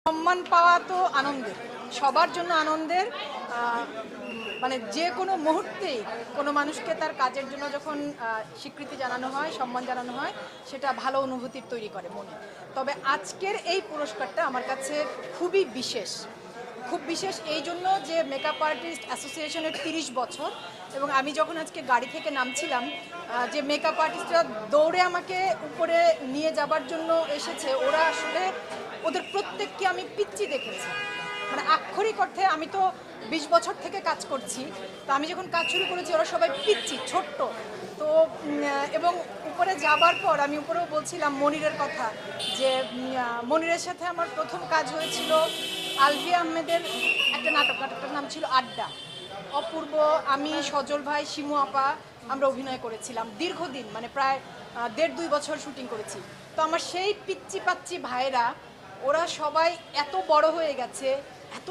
সম্মান পাওয়া তো আনন্দের, সবার জন্য আনন্দের। মানে যে কোনো মুহূর্তেই কোনো মানুষকে তার কাজের জন্য যখন স্বীকৃতি জানানো হয়, সম্মান জানানো হয়, সেটা ভালো অনুভূতি তৈরি করে মনে। তবে আজকের এই পুরস্কারটা আমার কাছে খুবই বিশেষ, খুব বিশেষ এই জন্য যে মেকআপ আর্টিস্ট অ্যাসোসিয়েশনের 30 বছর, এবং আমি যখন আজকে গাড়ি থেকে নামছিলাম, যে মেকআপ আর্টিস্টরা দৌড়ে আমাকে উপরে নিয়ে যাবার জন্য এসেছে, ওরা আসলে ওদের প্রত্যেককে আমি পিচ্চি দেখেছি। মানে আক্ষরিক অর্থে আমি তো 20 বছর থেকে কাজ করছি, তো আমি যখন কাজ শুরু করেছি ওরা সবাই পিচ্চি ছোট্ট। তো এবং উপরে যাবার পর আমি উপরেও বলছিলাম মনিরের কথা, যে মনিরের সাথে আমার প্রথম কাজ হয়েছিল আলভি আহমেদের একটা নাটকটার নাম ছিল আড্ডা। অপূর্ব, আমি, সজল ভাই, শিমু আপা আমরা অভিনয় করেছিলাম দীর্ঘদিন, মানে প্রায় 1.5-2 বছর শুটিং করেছি। তো আমার সেই পিচ্চি পাচ্চি ভাইরা ওরা সবাই এত বড় হয়ে গেছে, এত